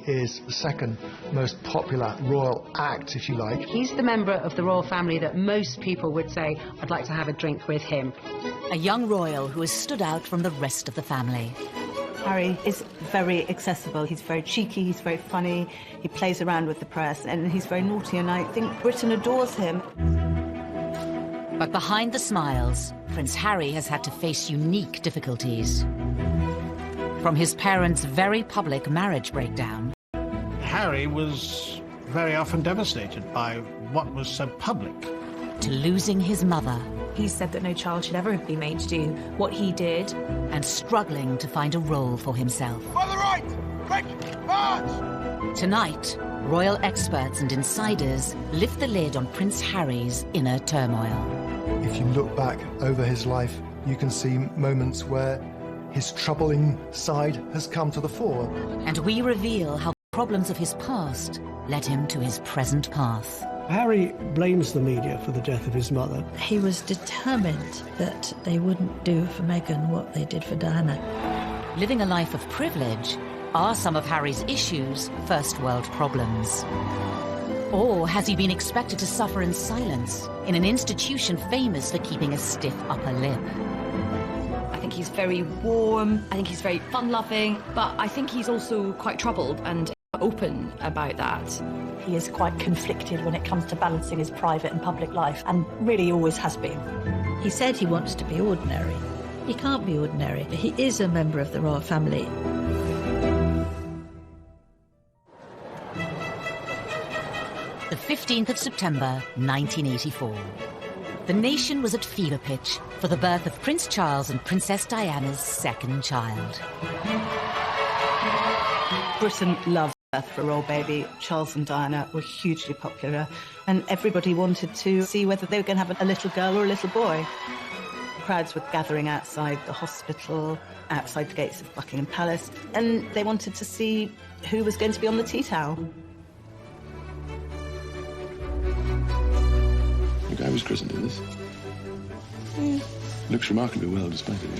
is the second most popular royal act, if you like. He's the member of the royal family that most people would say, I'd like to have a drink with him. A young royal who has stood out from the rest of the family. Harry is very accessible. He's very cheeky, he's very funny, he plays around with the press, and he's very naughty, and I think Britain adores him. But behind the smiles, Prince Harry has had to face unique difficulties. From his parents' very public marriage breakdown. Harry was very often devastated by what was so public. To losing his mother. He said that no child should ever be made to do what he did. And struggling to find a role for himself. On the right! Quick! March! Tonight, royal experts and insiders lift the lid on Prince Harry's inner turmoil. If you look back over his life, you can see moments where his troubling side has come to the fore. And we reveal how problems of his past led him to his present path. Harry blames the media for the death of his mother. He was determined that they wouldn't do for Meghan what they did for Diana. Living a life of privilege, are some of Harry's issues first world problems? Or has he been expected to suffer in silence in an institution famous for keeping a stiff upper lip? I think he's very warm, I think he's very fun-loving, but I think he's also quite troubled and open about that. He is quite conflicted when it comes to balancing his private and public life, and really always has been. He said he wants to be ordinary. He can't be ordinary. He is a member of the royal family. The 15th of September, 1984. The nation was at fever pitch for the birth of Prince Charles and Princess Diana's second child. Britain loves birth for a royal baby. Charles and Diana were hugely popular, and everybody wanted to see whether they were going to have a little girl or a little boy. Crowds were gathering outside the hospital, outside the gates of Buckingham Palace, and they wanted to see who was going to be on the tea towel. The guy was christened in this. Looks remarkably well, despite it.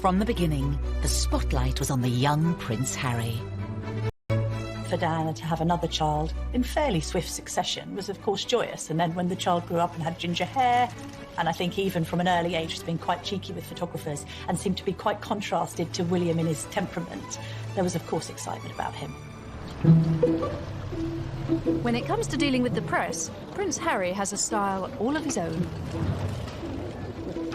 From the beginning, the spotlight was on the young Prince Harry. For Diana to have another child in fairly swift succession was, of course, joyous. And then when the child grew up and had ginger hair, and I think even from an early age has been quite cheeky with photographers and seemed to be quite contrasted to William in his temperament, there was, of course, excitement about him. When it comes to dealing with the press, Prince Harry has a style all of his own.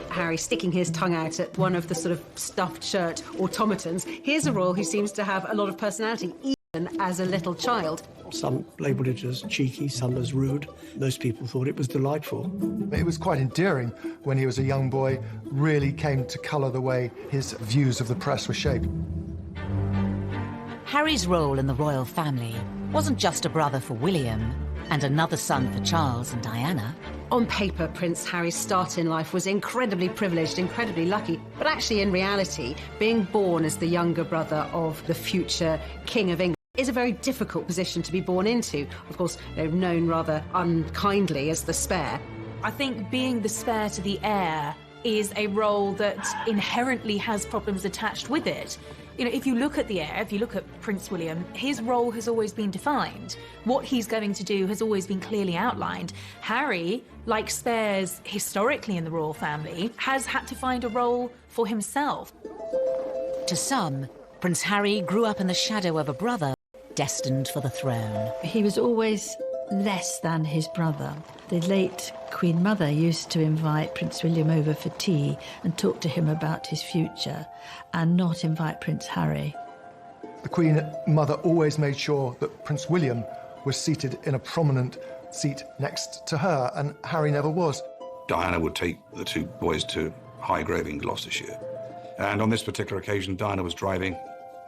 Harry sticking his tongue out at one of the sort of stuffed shirt automatons. Here's a royal who seems to have a lot of personality, even as a little child. Some labelled it as cheeky, some as rude. Most people thought it was delightful. It was quite endearing when he was a young boy, really came to colour the way his views of the press were shaped. Harry's role in the royal family wasn't just a brother for William and another son for Charles and Diana. On paper, Prince Harry's start in life was incredibly privileged, incredibly lucky, but actually in reality, being born as the younger brother of the future King of England is a very difficult position to be born into. Of course, they're known rather unkindly as the spare. I think being the spare to the heir is a role that inherently has problems attached with it. You know, if you look at the heir, if you look at Prince William, his role has always been defined. What he's going to do has always been clearly outlined. Harry, like spares historically in the royal family, has had to find a role for himself. To some, Prince Harry grew up in the shadow of a brother destined for the throne. He was always less than his brother. The late Queen Mother used to invite Prince William over for tea and talk to him about his future, and not invite Prince Harry. The Queen Mother always made sure that Prince William was seated in a prominent seat next to her, and Harry never was. Diana would take the two boys to Highgrove in Gloucestershire. And on this particular occasion, Diana was driving,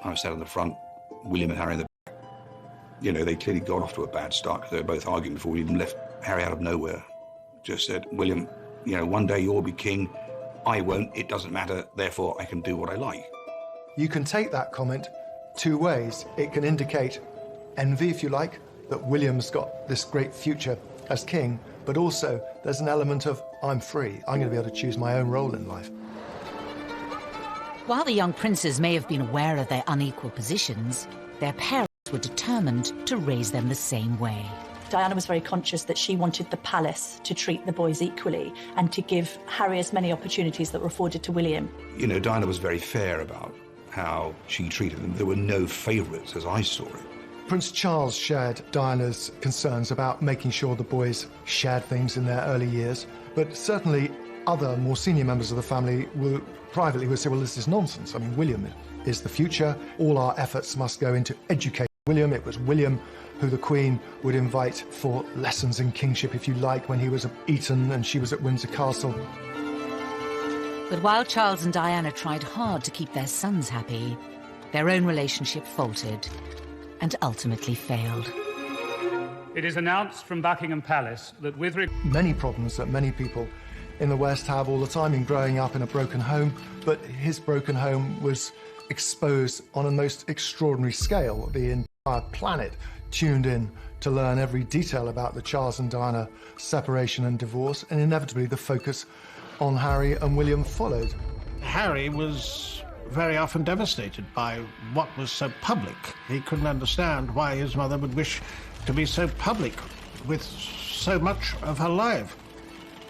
I was sat in the front, William and Harry in the back. You know, they clearly got off to a bad start because they were both arguing before we even left. Harry out of nowhere just said, William, you know, one day you'll be king, I won't, it doesn't matter, therefore I can do what I like. You can take that comment two ways. It can indicate envy, if you like, that William's got this great future as king, but also there's an element of, I'm free, I'm going to be able to choose my own role in life. While the young princes may have been aware of their unequal positions, their parents were determined to raise them the same way. Diana was very conscious that she wanted the palace to treat the boys equally and to give Harry as many opportunities that were afforded to William. You know, Diana was very fair about how she treated them. There were no favourites, as I saw it. Prince Charles shared Diana's concerns about making sure the boys shared things in their early years, but certainly other more senior members of the family privately would say, well, this is nonsense. I mean, William is the future. All our efforts must go into educating William. It was William who the Queen would invite for lessons in kingship, if you like, when he was at Eton and she was at Windsor Castle. But while Charles and Diana tried hard to keep their sons happy, their own relationship faltered and ultimately failed. It is announced from Buckingham Palace that with many problems that many people in the West have all the time in growing up in a broken home, but his broken home was exposed on a most extraordinary scale. The entire planet tuned in to learn every detail about the Charles and Diana separation and divorce, and inevitably the focus on Harry and William followed. Harry was very often devastated by what was so public. He couldn't understand why his mother would wish to be so public with so much of her life.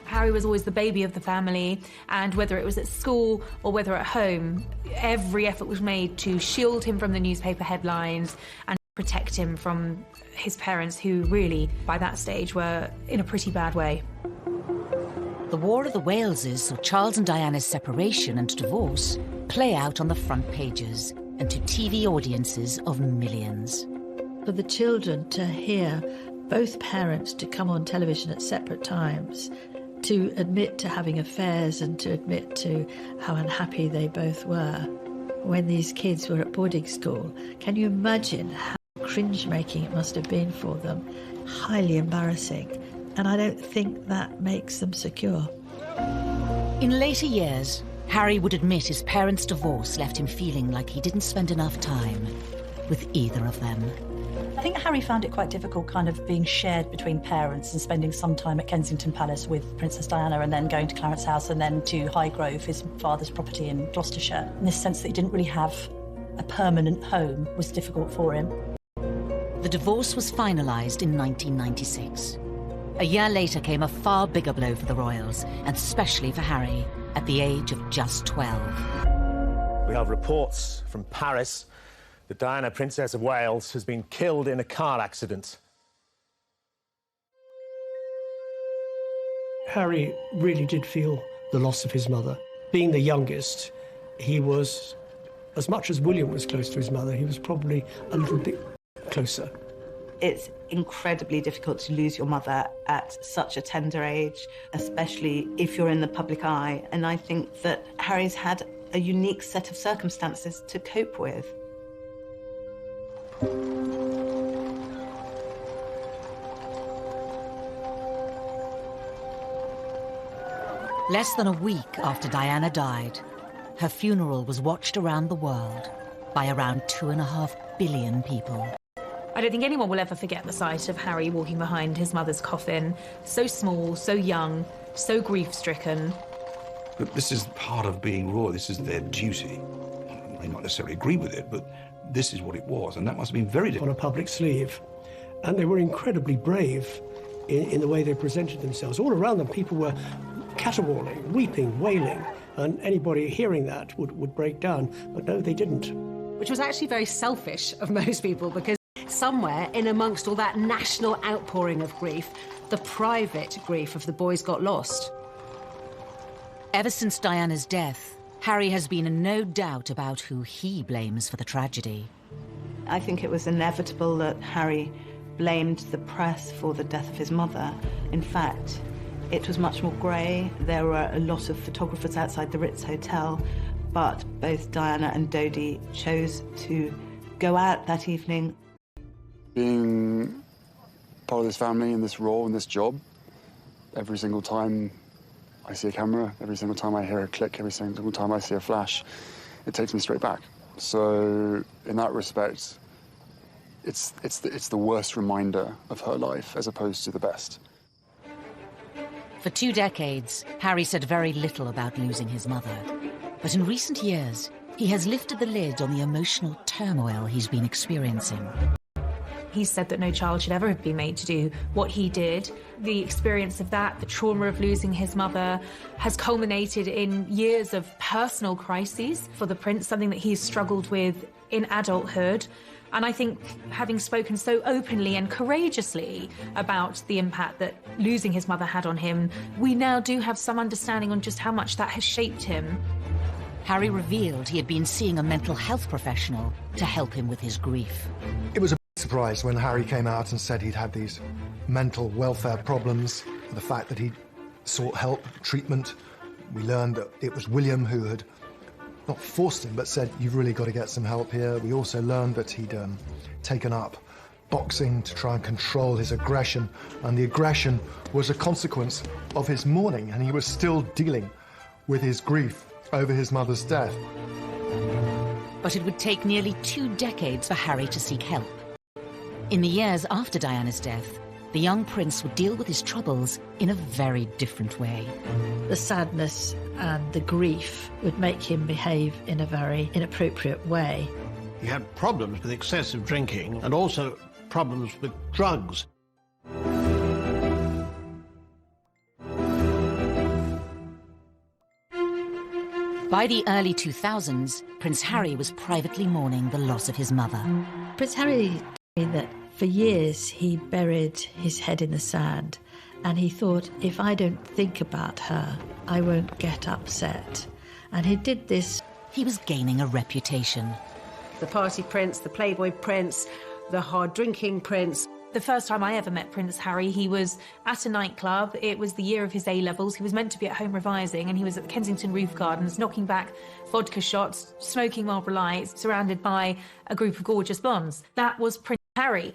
Harry was always the baby of the family, and whether it was at school or whether at home, every effort was made to shield him from the newspaper headlines and protect him from his parents, who really, by that stage, were in a pretty bad way. The War of the Waleses saw Charles and Diana's separation and divorce play out on the front pages and to TV audiences of millions. For the children to hear both parents to come on television at separate times, to admit to having affairs and to admit to how unhappy they both were when these kids were at boarding school, can you imagine how cringe-making it must have been for them? Highly embarrassing. And I don't think that makes them secure. In later years, Harry would admit his parents' divorce left him feeling like he didn't spend enough time with either of them. I think Harry found it quite difficult kind of being shared between parents and spending some time at Kensington Palace with Princess Diana and then going to Clarence House and then to Highgrove, his father's property in Gloucestershire. In this sense that he didn't really have a permanent home was difficult for him. The divorce was finalised in 1996. A year later came a far bigger blow for the royals, and especially for Harry, at the age of just 12. We have reports from Paris that Diana, Princess of Wales, has been killed in a car accident. Harry really did feel the loss of his mother. Being the youngest, he was, as much as William was close to his mother, he was probably a little bit closer. It's incredibly difficult to lose your mother at such a tender age, especially if you're in the public eye. And I think that Harry's had a unique set of circumstances to cope with. Less than a week after Diana died, her funeral was watched around the world by around 2.5 billion people. I don't think anyone will ever forget the sight of Harry walking behind his mother's coffin. So small, so young, so grief-stricken. But this is part of being royal. This is their duty. I may not necessarily agree with it, but this is what it was, and that must have been very difficult. On a public sleeve. And they were incredibly brave in the way they presented themselves. All around them, people were caterwauling, weeping, wailing, and anybody hearing that would break down. But no, they didn't. Which was actually very selfish of most people, because somewhere in amongst all that national outpouring of grief, the private grief of the boys got lost. Ever since Diana's death, Harry has been in no doubt about who he blames for the tragedy. I think it was inevitable that Harry blamed the press for the death of his mother. In fact, it was much more grey. There were a lot of photographers outside the Ritz Hotel, but both Diana and Dodi chose to go out that evening. Being part of this family and this role and this job, every single time I see a camera, every single time I hear a click, every single time I see a flash, it takes me straight back. So in that respect, it's the worst reminder of her life as opposed to the best. For 2 decades, Harry said very little about losing his mother. But in recent years, he has lifted the lid on the emotional turmoil he's been experiencing. He said that no child should ever have been made to do what he did. The experience of that, the trauma of losing his mother, has culminated in years of personal crises for the prince, something that he's struggled with in adulthood. And I think, having spoken so openly and courageously about the impact that losing his mother had on him, we now do have some understanding on just how much that has shaped him. Harry revealed he had been seeing a mental health professional to help him with his grief. It was a big surprise when Harry came out and said he'd had these mental welfare problems, the fact that he'd sought help, treatment. We learned that it was William who had not forced him, but said, you've really got to get some help here. We also learned that he'd taken up boxing to try and control his aggression, and the aggression was a consequence of his mourning, and he was still dealing with his grief over his mother's death. But it would take nearly 2 decades for Harry to seek help. In the years after Diana's death, the young prince would deal with his troubles in a very different way. The sadness and the grief would make him behave in a very inappropriate way. He had problems with excessive drinking and also problems with drugs. By the early 2000s, Prince Harry was privately mourning the loss of his mother. Prince Harry told me that for years he buried his head in the sand, and he thought, if I don't think about her, I won't get upset. And he did this. He was gaining a reputation. The party prince, the playboy prince, the hard-drinking prince. The first time I ever met Prince Harry, he was at a nightclub. It was the year of his A-levels. He was meant to be at home revising, and he was at the Kensington Roof Gardens, knocking back vodka shots, smoking Marlboro Lights, surrounded by a group of gorgeous blondes. That was Prince Harry.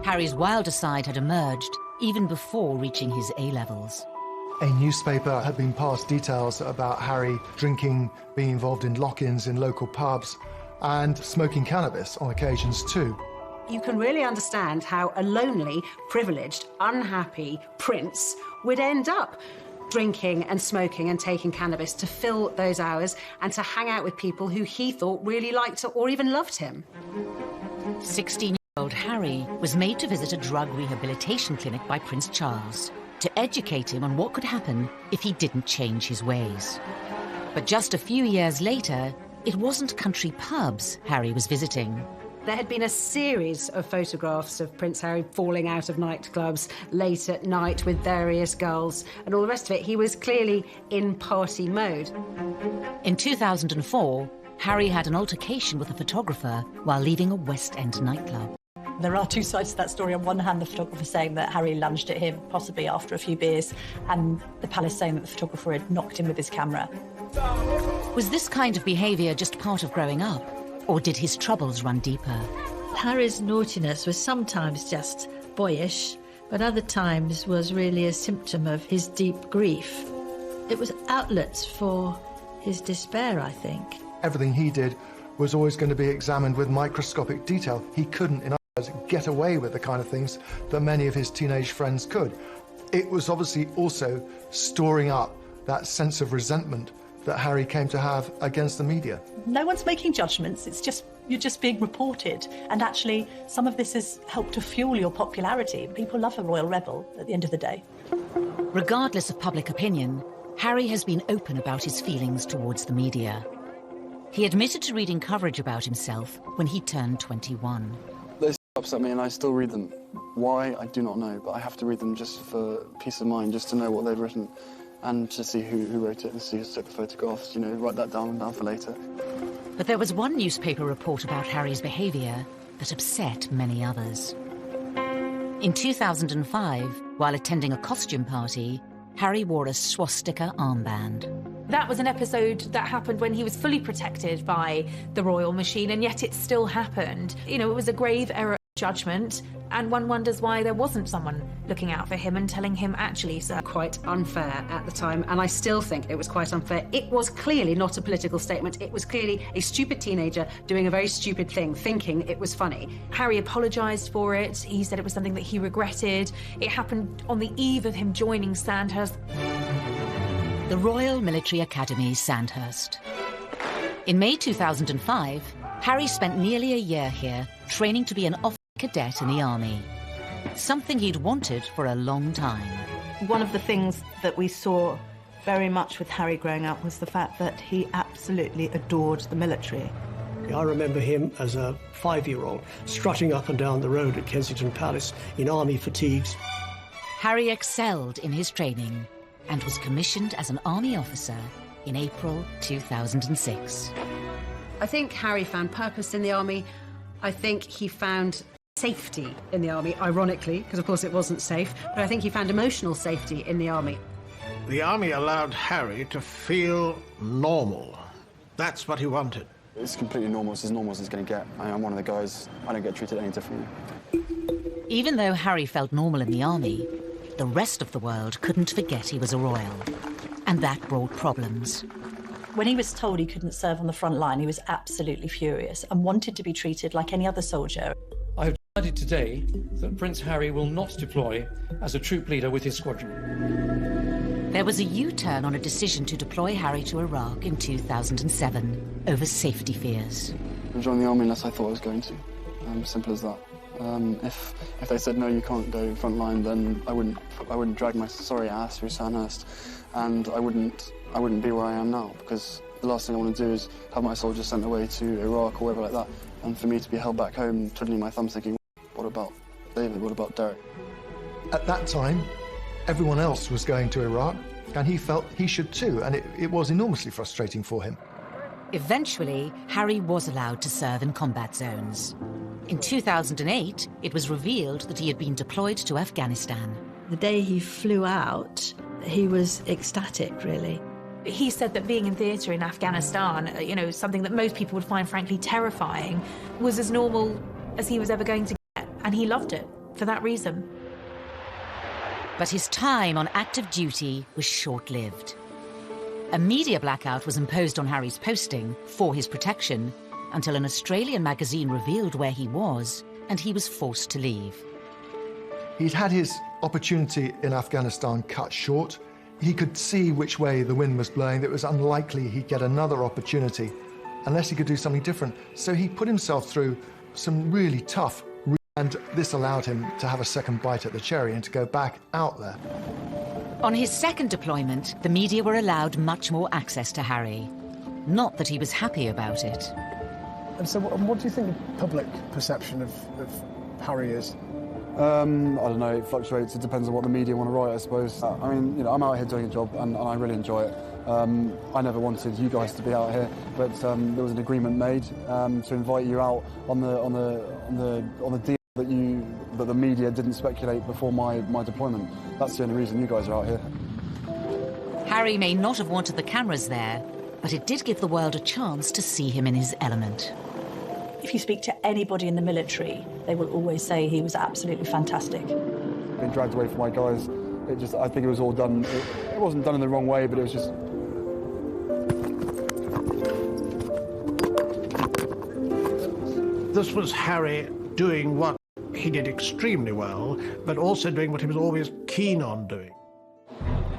Harry's wilder side had emerged even before reaching his A-levels. A newspaper had been passed details about Harry drinking, being involved in lock-ins in local pubs, and smoking cannabis on occasions too. You can really understand how a lonely, privileged, unhappy prince would end up drinking and smoking and taking cannabis to fill those hours and to hang out with people who he thought really liked or even loved him. 16-year-old Harry was made to visit a drug rehabilitation clinic by Prince Charles to educate him on what could happen if he didn't change his ways. But just a few years later, it wasn't country pubs Harry was visiting. There had been a series of photographs of Prince Harry falling out of nightclubs late at night with various girls and all the rest of it. He was clearly in party mode. In 2004, Harry had an altercation with a photographer while leaving a West End nightclub. There are two sides to that story. On one hand, the photographer saying that Harry lunged at him, possibly after a few beers, and the palace saying that the photographer had knocked him with his camera. Was this kind of behaviour just part of growing up? Or did his troubles run deeper? Harry's naughtiness was sometimes just boyish, but other times was really a symptom of his deep grief. It was outlets for his despair, I think. Everything he did was always going to be examined with microscopic detail. He couldn't, in other words, get away with the kind of things that many of his teenage friends could. It was obviously also storing up that sense of resentment that Harry came to have against the media. No one's making judgments, you're just being reported. And actually, some of this has helped to fuel your popularity. People love a royal rebel at the end of the day. Regardless of public opinion, Harry has been open about his feelings towards the media. He admitted to reading coverage about himself when he turned 21. They upset me and I still read them. Why, I do not know, but I have to read them just for peace of mind, just to know what they've written. And to see who wrote it and see who took the photographs, write that down for later. But there was one newspaper report about Harry's behaviour that upset many others. In 2005, while attending a costume party, Harry wore a swastika armband. That was an episode that happened when he was fully protected by the royal machine, and yet it still happened. It was a grave error of judgment, and one wonders why there wasn't someone looking out for him and telling him, actually, sir. Quite unfair at the time, and I still think it was quite unfair. It was clearly not a political statement. It was clearly a stupid teenager doing a very stupid thing, thinking it was funny. Harry apologised for it. He said it was something that he regretted. It happened on the eve of him joining Sandhurst. The Royal Military Academy, Sandhurst. In May 2005, Harry spent nearly a year here, training to be an officer cadet in the army. Something he'd wanted for a long time. One of the things that we saw very much with Harry growing up was the fact that he absolutely adored the military. I remember him as a 5-year-old strutting up and down the road at Kensington Palace in army fatigues. Harry excelled in his training and was commissioned as an army officer in April 2006. I think Harry found purpose in the army. I think he found safety in the army, ironically, because of course it wasn't safe, but I think he found emotional safety in the army. The army allowed Harry to feel normal. That's what he wanted. It's completely normal. It's as normal as it's going to get. I'm one of the guys. I don't get treated any differently. Even though Harry felt normal in the army, the rest of the world couldn't forget he was a royal. And that brought problems. When he was told he couldn't serve on the front line, he was absolutely furious and wanted to be treated like any other soldier. I have decided today that Prince Harry will not deploy as a troop leader with his squadron. There was a U-turn on a decision to deploy Harry to Iraq in 2007 over safety fears. I joined the army unless I thought I was going to. Simple as that. If they said no, you can't go front line, then I wouldn't drag my sorry ass through Sandhurst, and I wouldn't be where I am now, because the last thing I want to do is have my soldiers sent away to Iraq or wherever like that, and for me to be held back home, twiddling my thumbs thinking, what about David, what about Derek? At that time, everyone else was going to Iraq, and he felt he should too, and it was enormously frustrating for him. Eventually, Harry was allowed to serve in combat zones. In 2008, it was revealed that he had been deployed to Afghanistan. The day he flew out, he was ecstatic, really. He said that being in theatre in Afghanistan, something that most people would find frankly terrifying, was as normal as he was ever going to get, and he loved it for that reason. But his time on active duty was short-lived. A media blackout was imposed on Harry's posting for his protection until an Australian magazine revealed where he was, and he was forced to leave. He'd had his opportunity in Afghanistan cut short. He could see which way the wind was blowing. It was unlikely he'd get another opportunity unless he could do something different. So he put himself through some really tough, and this allowed him to have a second bite at the cherry and to go back out there. On his second deployment, the media were allowed much more access to Harry. Not that he was happy about it. And so what do you think the public perception of Harry is? I don't know, it fluctuates. It depends on what the media want to write, I suppose. I'm out here doing a job and I really enjoy it. I never wanted you guys to be out here, but there was an agreement made to invite you out on the deal that the media didn't speculate before my deployment. That's the only reason you guys are out here. Harry may not have wanted the cameras there, but it did give the world a chance to see him in his element. If you speak to anybody in the military, they will always say he was absolutely fantastic. Being dragged away from my guys, I think it was all done. It wasn't done in the wrong way, but it was just. This was Harry doing what he did extremely well, but also doing what he was always keen on doing.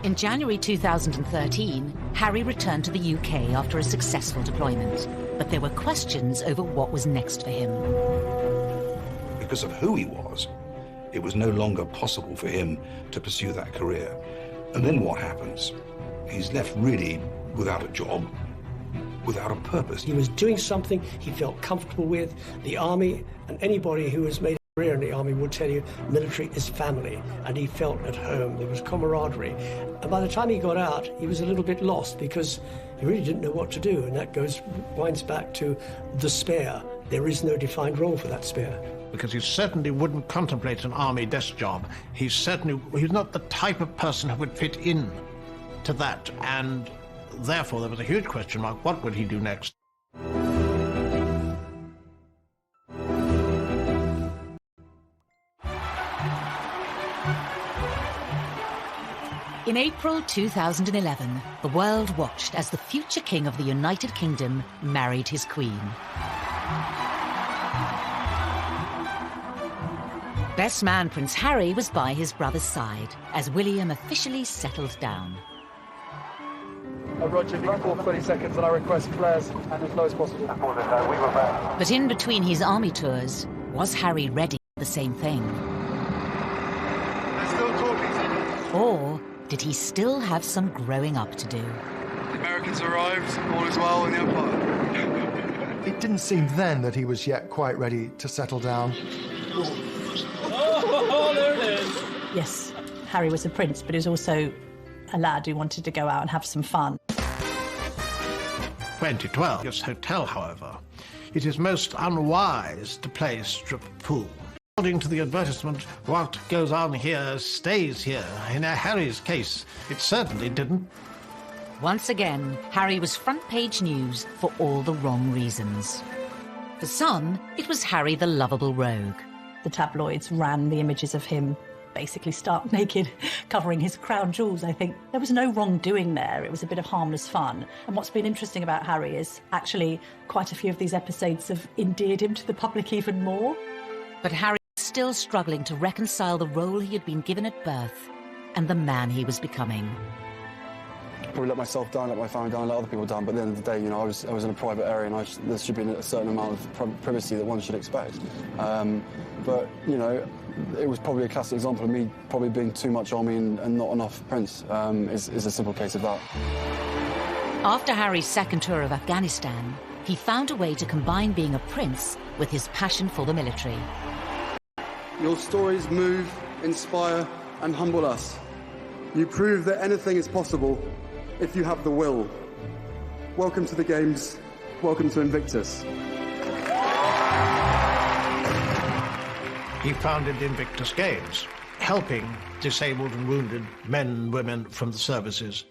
In January 2013, Harry returned to the UK after a successful deployment, but there were questions over what was next for him. Because of who he was, it was no longer possible for him to pursue that career. And then what happens? He's left really without a job, without a purpose. He was doing something he felt comfortable with. The army, and anybody who has made a career in the army will tell you military is family, and he felt at home. There was camaraderie. And by the time he got out, he was a little bit lost because he really didn't know what to do, and that winds back to the spare. There is no defined role for that spare. Because he certainly wouldn't contemplate an army desk job. He's not the type of person who would fit in to that, and therefore there was a huge question mark. What would he do next? In April 2011, the world watched as the future king of the United Kingdom married his queen. Best man Prince Harry was by his brother's side as William officially settled down. Roger, you for 30 seconds and I request flares and as low as possible. But in between his army tours, was Harry ready the same thing? They're still talking to me. Or did he still have some growing up to do? The Americans arrived, all is well in the Empire. It didn't seem then that he was yet quite ready to settle down. Oh, there it is. Yes, Harry was a prince, but he was also a lad who wanted to go out and have some fun. 2012. This hotel, however, it is most unwise to play strip pool. According to the advertisement, what goes on here stays here. In Harry's case, it certainly didn't. Once again, Harry was front-page news for all the wrong reasons. For some, it was Harry the lovable rogue. The tabloids ran the images of him basically stark naked, covering his crown jewels, I think. There was no wrongdoing there. It was a bit of harmless fun. And what's been interesting about Harry is actually quite a few of these episodes have endeared him to the public even more. But Harry was still struggling to reconcile the role he had been given at birth and the man he was becoming. Probably let myself down, let my family down, let other people down, but at the end of the day, you know, I was in a private area and there should be a certain amount of privacy that one should expect. But, you know, it was probably a classic example of me probably being too much army and not enough prince, is a simple case of that. After Harry's second tour of Afghanistan, he found a way to combine being a prince with his passion for the military. Your stories move, inspire and humble us. You prove that anything is possible if you have the will. Welcome to the Games. Welcome to Invictus. He founded the Invictus Games, helping disabled and wounded men and women from the services.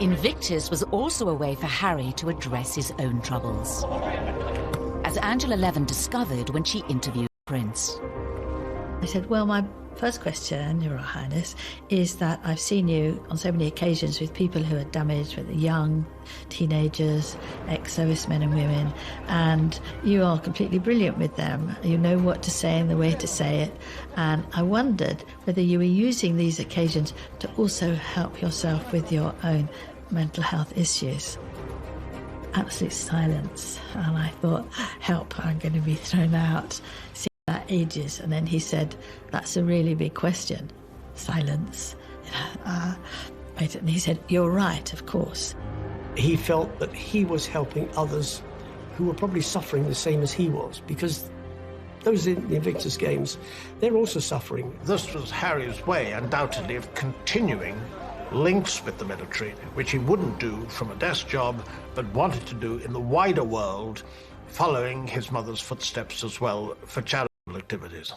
Invictus was also a way for Harry to address his own troubles, as Angela Levin discovered when she interviewed Prince. I said, well, my first question, Your Highness, is that I've seen you on so many occasions with people who are damaged, with the young, teenagers, ex-servicemen and women, and you are completely brilliant with them. You know what to say and the way to say it. And I wondered whether you were using these occasions to also help yourself with your own mental health issues. Absolute silence. And I thought, help, I'm going to be thrown out. Ages. And then he said, that's a really big question. Silence. And he said, you're right, of course. He felt that he was helping others who were probably suffering the same as he was, because those in the Invictus Games, they're also suffering. This was Harry's way, undoubtedly, of continuing links with the military, which he wouldn't do from a desk job, but wanted to do in the wider world, following his mother's footsteps as well for charitable activities.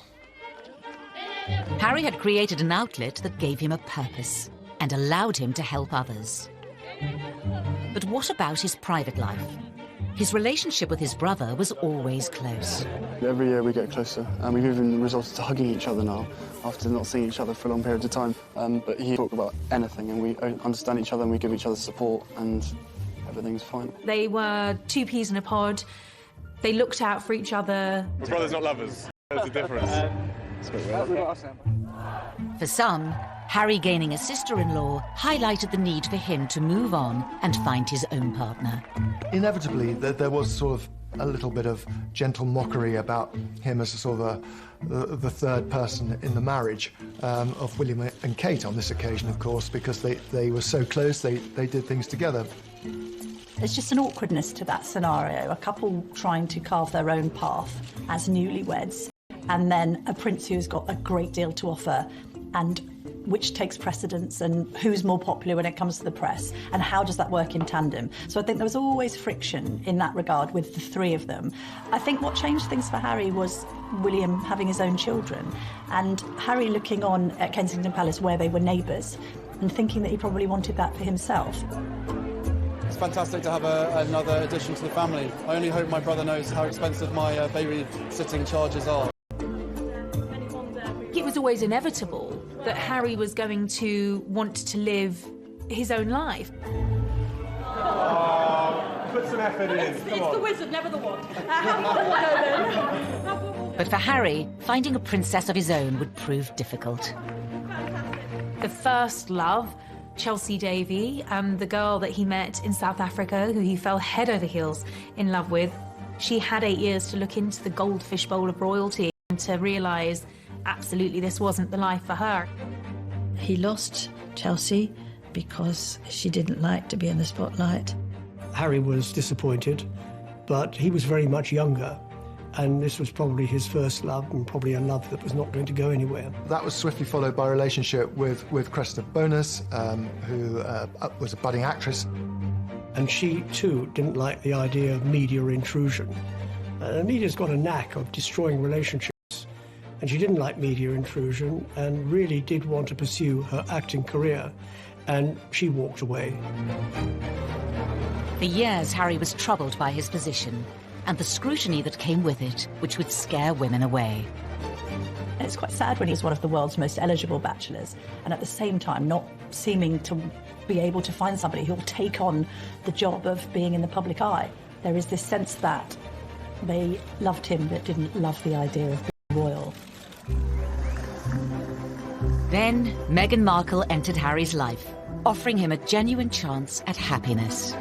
Harry had created an outlet that gave him a purpose and allowed him to help others. But what about his private life? His relationship with his brother was always close. Every year we get closer, and we've even resorted to hugging each other now, after not seeing each other for long periods of time. But he talked about anything, and we understand each other, and we give each other support, and everything's fine. They were two peas in a pod. They looked out for each other. We're brothers, not lovers. There's a difference. For some, Harry gaining a sister-in-law highlighted the need for him to move on and find his own partner. Inevitably, there was sort of a little bit of gentle mockery about him as a sort of the third person in the marriage of William and Kate on this occasion, of course, because they were so close, they did things together. There's just an awkwardness to that scenario, a couple trying to carve their own path as newlyweds, and then a prince who's got a great deal to offer, and which takes precedence, and who's more popular when it comes to the press, and how does that work in tandem? So I think there was always friction in that regard with the three of them. I think what changed things for Harry was William having his own children, and Harry looking on at Kensington Palace where they were neighbours, and thinking that he probably wanted that for himself. It's fantastic to have another addition to the family. I only hope my brother knows how expensive my babysitting charges are. It was always inevitable that Harry was going to want to live his own life. Oh, put some effort in. It's the wizard, never the wand. But for Harry, finding a princess of his own would prove difficult. The first love, Chelsea Davy, the girl that he met in South Africa, who he fell head over heels in love with, she had 8 years to look into the goldfish bowl of royalty. to realise absolutely this wasn't the life for her. He lost Chelsea because she didn't like to be in the spotlight. Harry was disappointed, but he was very much younger, and this was probably his first love, and probably a love that was not going to go anywhere. That was swiftly followed by a relationship with Cressida Bonas, who was a budding actress. And she, too, didn't like the idea of media intrusion. Media's got a knack of destroying relationships, and she didn't like media intrusion and really did want to pursue her acting career, and she walked away. For years, Harry was troubled by his position and the scrutiny that came with it, which would scare women away. It's quite sad when he's one of the world's most eligible bachelors, and at the same time not seeming to be able to find somebody who will take on the job of being in the public eye. There is this sense that they loved him but didn't love the idea of being royal. Then Meghan Markle entered Harry's life, offering him a genuine chance at happiness.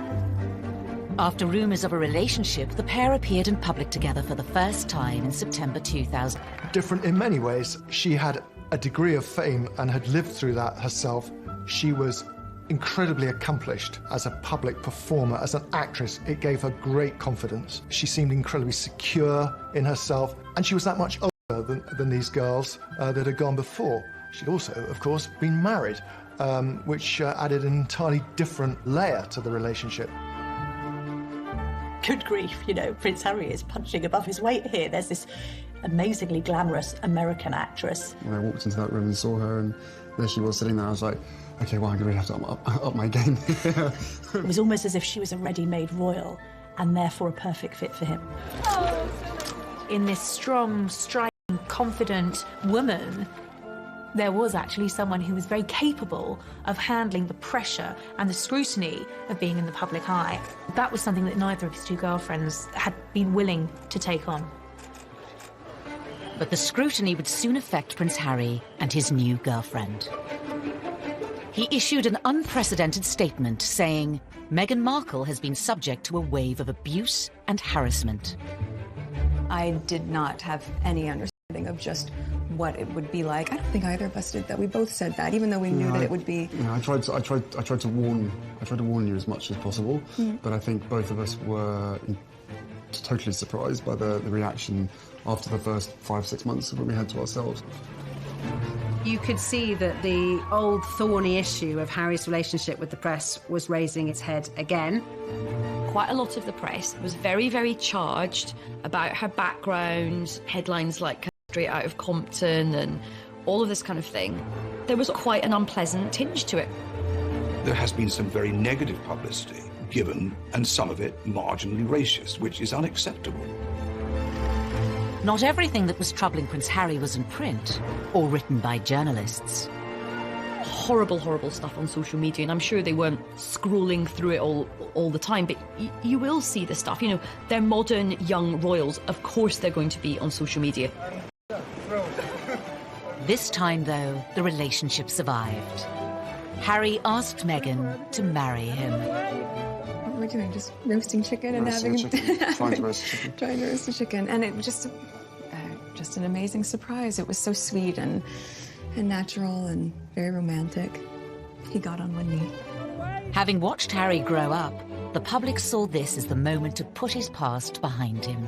After rumours of a relationship, the pair appeared in public together for the first time in September 2000. Different in many ways. She had a degree of fame and had lived through that herself. She was incredibly accomplished as a public performer, as an actress. It gave her great confidence. She seemed incredibly secure in herself, and she was that much older than these girls that had gone before. She'd also, of course, been married, which added an entirely different layer to the relationship. Good grief, you know, Prince Harry is punching above his weight here. There's this amazingly glamorous American actress. When I walked into that room and saw her, and there she was sitting there, I was like, OK, well, I'm going to have to up my game. It was almost as if she was a ready-made royal, and therefore a perfect fit for him. In this strong, striking, confident woman, there was actually someone who was very capable of handling the pressure and the scrutiny of being in the public eye. That was something that neither of his two girlfriends had been willing to take on. But the scrutiny would soon affect Prince Harry and his new girlfriend. He issued an unprecedented statement saying, Meghan Markle has been subject to a wave of abuse and harassment. I did not have any understanding of just what it would be like. I don't think either of us did that. We both said that, even though we knew that it would be. You know, I tried to warn you as much as possible, but I think both of us were totally surprised by the reaction after the first 5-6 months when we had to ourselves. You could see that the old thorny issue of Harry's relationship with the press was raising its head again. Quite a lot of the press was very, very charged about her background, headlines like Straight Out of Compton and all of this kind of thing. There was quite an unpleasant tinge to it. There has been some very negative publicity given, and some of it marginally racist, which is unacceptable. Not everything that was troubling Prince Harry was in print or written by journalists. Horrible, horrible stuff on social media, and I'm sure they weren't scrolling through it all the time, but you will see the stuff. You know, they're modern young royals. Of course they're going to be on social media. This time, though, the relationship survived. Harry asked Meghan to marry him. What we're doing, just roasting chicken and Trying to roast chicken. Trying to roast a chicken, and it just an amazing surprise. It was so sweet and natural and very romantic. He got on one knee. Having watched Harry grow up, the public saw this as the moment to put his past behind him.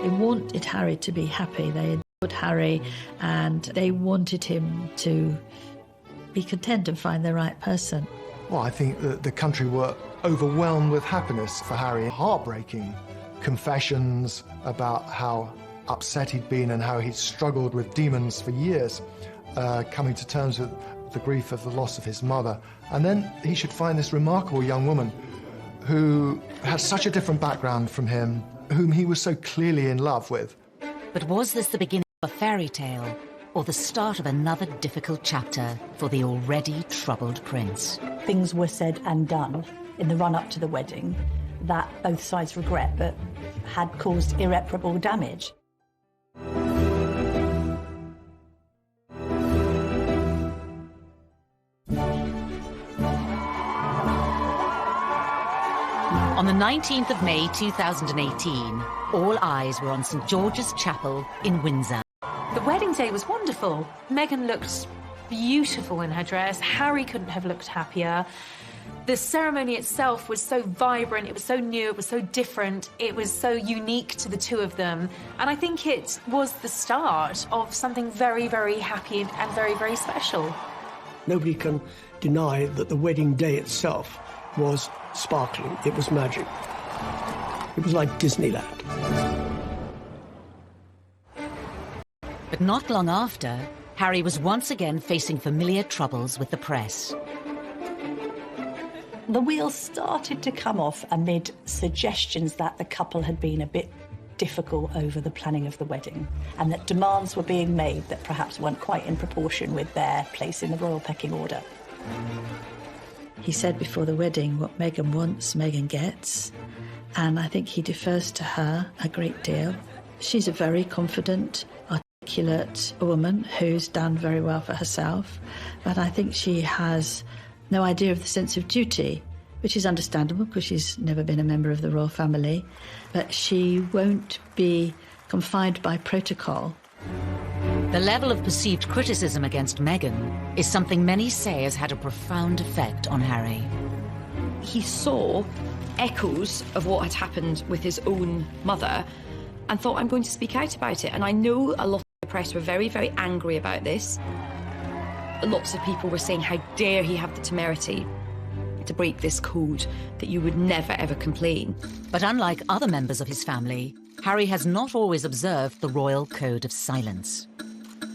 They wanted Harry to be happy. They adored Harry, and they wanted him to be content and find the right person. Well, I think that the country were overwhelmed with happiness for Harry. Heartbreaking confessions about how upset he'd been and how he'd struggled with demons for years, coming to terms with the grief of the loss of his mother. And then he should find this remarkable young woman who had such a different background from him, whom he was so clearly in love with. But was this the beginning of a fairy tale, or the start of another difficult chapter for the already troubled prince? Things were said and done in the run-up to the wedding that both sides regret, but had caused irreparable damage. On the 19th of May 2018, all eyes were on St George's Chapel in Windsor. The wedding day was wonderful. Meghan looked beautiful in her dress. Harry couldn't have looked happier. The ceremony itself was so vibrant, it was so new, it was so different, it was so unique to the two of them. And I think it was the start of something very, very happy and very, very special. Nobody can deny that the wedding day itself was sparkling. It was magic. It was like Disneyland. But not long after, Harry was once again facing familiar troubles with the press. The wheels started to come off amid suggestions that the couple had been a bit difficult over the planning of the wedding, and that demands were being made that perhaps weren't quite in proportion with their place in the royal pecking order. He said before the wedding, what Meghan wants, Meghan gets. And I think he defers to her a great deal. She's a very confident, articulate woman who's done very well for herself. But I think she has no idea of the sense of duty, which is understandable because she's never been a member of the royal family. But she won't be confined by protocol. The level of perceived criticism against Meghan is something many say has had a profound effect on Harry. He saw echoes of what had happened with his own mother and thought, I'm going to speak out about it. And I know a lot of the press were very, very angry about this. Lots of people were saying, how dare he have the temerity to break this code, that you would never, ever complain. But unlike other members of his family, Harry has not always observed the royal code of silence.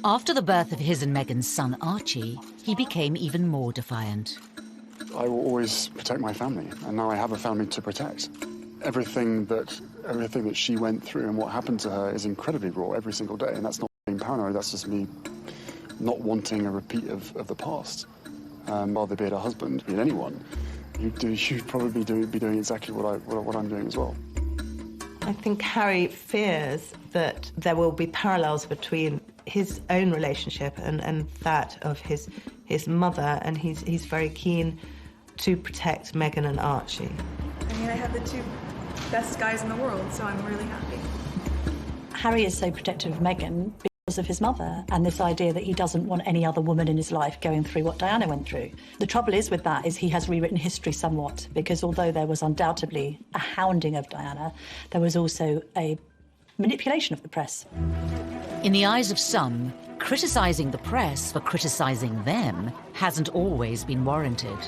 After the birth of his and Meghan's son Archie, he became even more defiant. I will always protect my family, and now I have a family to protect. Everything that she went through and what happened to her is incredibly raw every single day, and that's not being paranoid, that's just me not wanting a repeat of the past. Rather be it a husband, be it anyone, you'd probably be doing exactly what I'm doing as well. I think Harry fears that there will be parallels between his own relationship and that of his mother, and he's very keen to protect Meghan and Archie. I mean, I have the two best guys in the world, so I'm really happy. Harry is so protective of Meghan because of his mother and this idea that he doesn't want any other woman in his life going through what Diana went through. The trouble is with that is he has rewritten history somewhat, because although there was undoubtedly a hounding of Diana, there was also a manipulation of the press. In the eyes of some, criticising the press for criticising them hasn't always been warranted.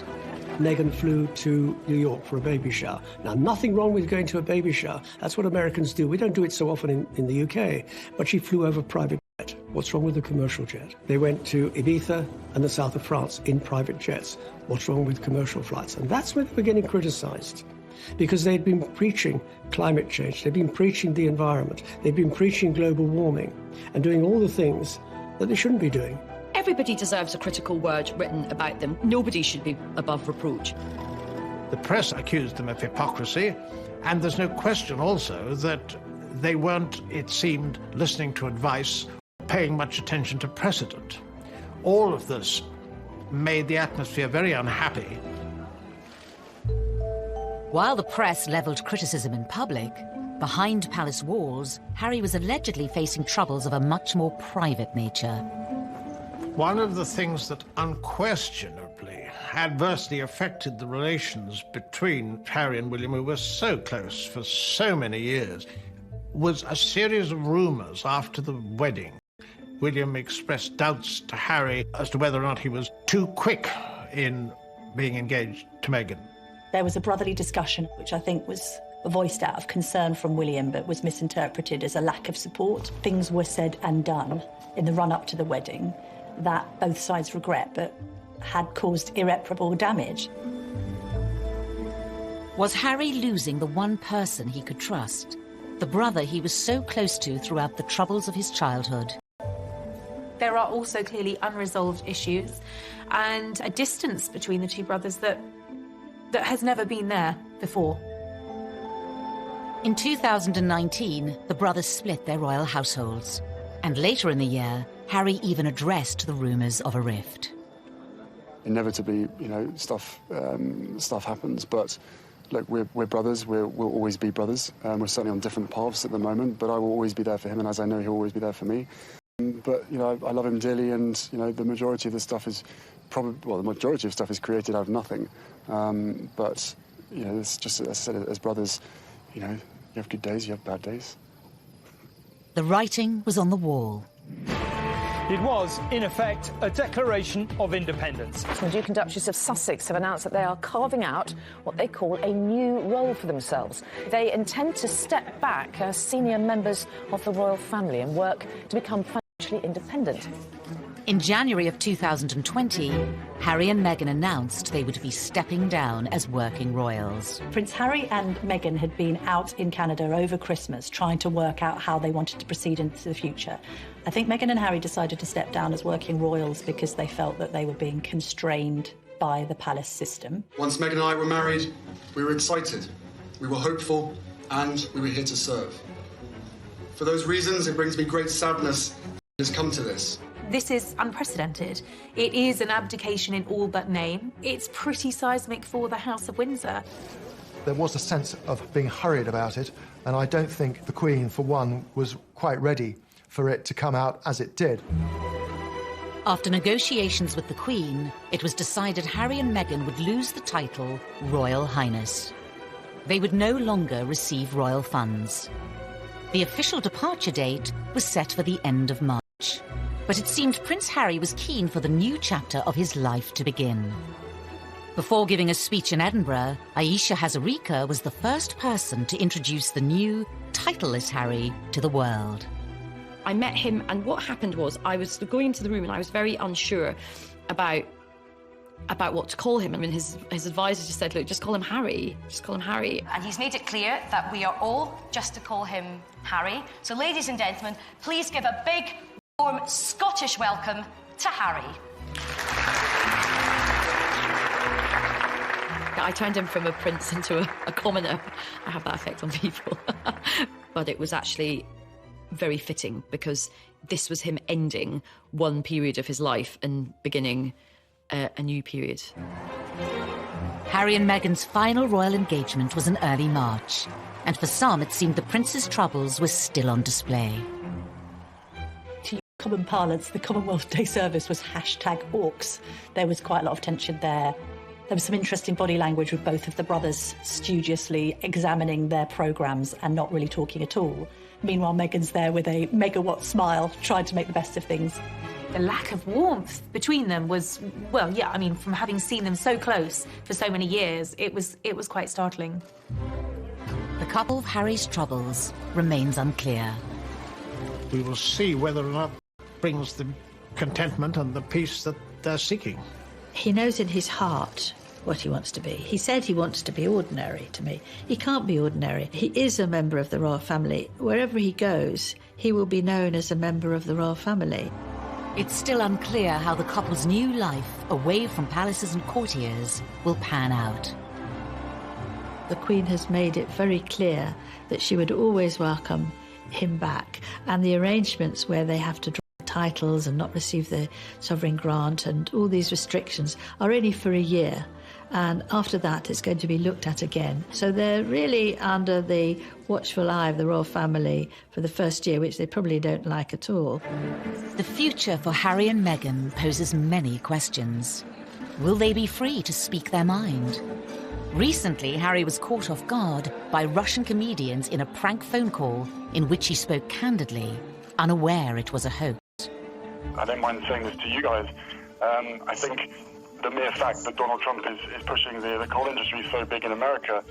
Meghan flew to New York for a baby shower. Now, nothing wrong with going to a baby shower. That's what Americans do. We don't do it so often in the UK. But she flew over private jet. What's wrong with the commercial jet? They went to Ibiza and the south of France in private jets. What's wrong with commercial flights? And that's when they were getting criticised, because they'd been preaching climate change. They'd been preaching the environment. They'd been preaching global warming and doing all the things that they shouldn't be doing. Everybody deserves a critical word written about them. Nobody should be above reproach. The press accused them of hypocrisy, and there's no question also that they weren't, it seemed, listening to advice, paying much attention to precedent. All of this made the atmosphere very unhappy. While the press levelled criticism in public, behind palace walls, Harry was allegedly facing troubles of a much more private nature. One of the things that unquestionably adversely affected the relations between Harry and William, who were so close for so many years, was a series of rumours after the wedding. William expressed doubts to Harry as to whether or not he was too quick in being engaged to Meghan. There was a brotherly discussion, which I think was voiced out of concern from William, but was misinterpreted as a lack of support. Things were said and done in the run-up to the wedding that both sides regret, but had caused irreparable damage. Was Harry losing the one person he could trust? The brother he was so close to throughout the troubles of his childhood? There are also clearly unresolved issues and a distance between the two brothers that has never been there before. In 2019, the brothers split their royal households. And later in the year, Harry even addressed the rumours of a rift. Inevitably, stuff happens, but look, we're brothers. We'll always be brothers. We're certainly on different paths at the moment, but I will always be there for him, and as I know he'll always be there for me. But, you know, I love him dearly, and, you know, the majority of the stuff is the majority of stuff is created out of nothing. But, you know, it's just, as I said, as brothers, you know, you have good days, you have bad days. The writing was on the wall. It was, in effect, a declaration of independence. The Duke and Duchess of Sussex have announced that they are carving out what they call a new role for themselves. They intend to step back as senior members of the royal family and work to become financially independent. In January of 2020, Harry and Meghan announced they would be stepping down as working royals. Prince Harry and Meghan had been out in Canada over Christmas trying to work out how they wanted to proceed into the future. I think Meghan and Harry decided to step down as working royals because they felt that they were being constrained by the palace system. Once Meghan and I were married, we were excited, we were hopeful, and we were here to serve. For those reasons, it brings me great sadness that it has come to this. This is unprecedented. It is an abdication in all but name. It's pretty seismic for the House of Windsor. There was a sense of being hurried about it, and I don't think the Queen, for one, was quite ready for it to come out as it did. After negotiations with the Queen, it was decided Harry and Meghan would lose the title Royal Highness. They would no longer receive royal funds. The official departure date was set for the end of March. But it seemed Prince Harry was keen for the new chapter of his life to begin. Before giving a speech in Edinburgh, Ayesha Hazarika was the first person to introduce the new, titleless Harry to the world. I met him, and what happened was I was going into the room and I was very unsure about what to call him. I mean, his advisor just said, look, just call him Harry. Just call him Harry. And he's made it clear that we are all just to call him Harry. So, ladies and gentlemen, please give a big, warm Scottish welcome to Harry. I turned him from a prince into a commoner. I have that effect on people. But it was actually very fitting because this was him ending one period of his life and beginning a new period. Harry and Meghan's final royal engagement was in early March, and for some it seemed the prince's troubles were still on display. To use common parlance, the Commonwealth Day service was #AUKS. There was quite a lot of tension there. There was some interesting body language with both of the brothers studiously examining their programmes and not really talking at all. Meanwhile, Meghan's there with a megawatt smile, trying to make the best of things. The lack of warmth between them was, well, yeah, I mean, from having seen them so close for so many years, it was quite startling. The couple of Harry's troubles remains unclear. We will see whether or not it brings the contentment and the peace that they're seeking. He knows in his heart what he wants to be. He said he wants to be ordinary to me. He can't be ordinary. He is a member of the royal family. Wherever he goes, he will be known as a member of the royal family. It's still unclear how the couple's new life, away from palaces and courtiers, will pan out. The Queen has made it very clear that she would always welcome him back, and the arrangements where they have to drop titles and not receive the sovereign grant and all these restrictions are only for a year. And after that, it's going to be looked at again. So they're really under the watchful eye of the royal family for the first year, which they probably don't like at all. The future for Harry and Meghan poses many questions. Will they be free to speak their mind? Recently, Harry was caught off guard by Russian comedians in a prank phone call in which he spoke candidly, unaware it was a hoax. I don't mind saying this to you guys. I think the mere fact that Donald Trump is pushing the coal industry so big in America,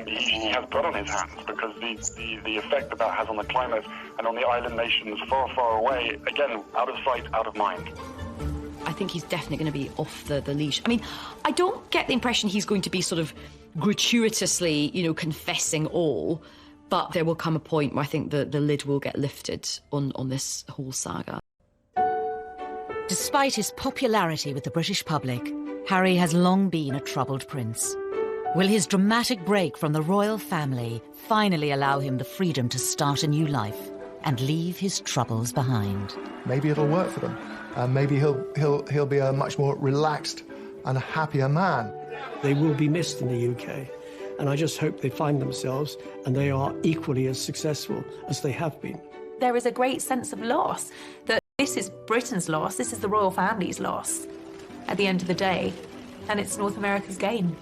he has blood on his hands, because the effect that has on the climate and on the island nations far, far away, again, out of sight, out of mind. I think he's definitely going to be off the leash. I mean, I don't get the impression he's going to be sort of gratuitously, confessing all, but there will come a point where I think the lid will get lifted on this whole saga. Despite his popularity with the British public, Harry has long been a troubled prince. Will his dramatic break from the royal family finally allow him the freedom to start a new life and leave his troubles behind? Maybe it'll work for them. Maybe he'll be a much more relaxed and a happier man. They will be missed in the UK, and I just hope they find themselves and they are equally as successful as they have been. There is a great sense of loss that this is Britain's loss, this is the royal family's loss at the end of the day, and it's North America's gain.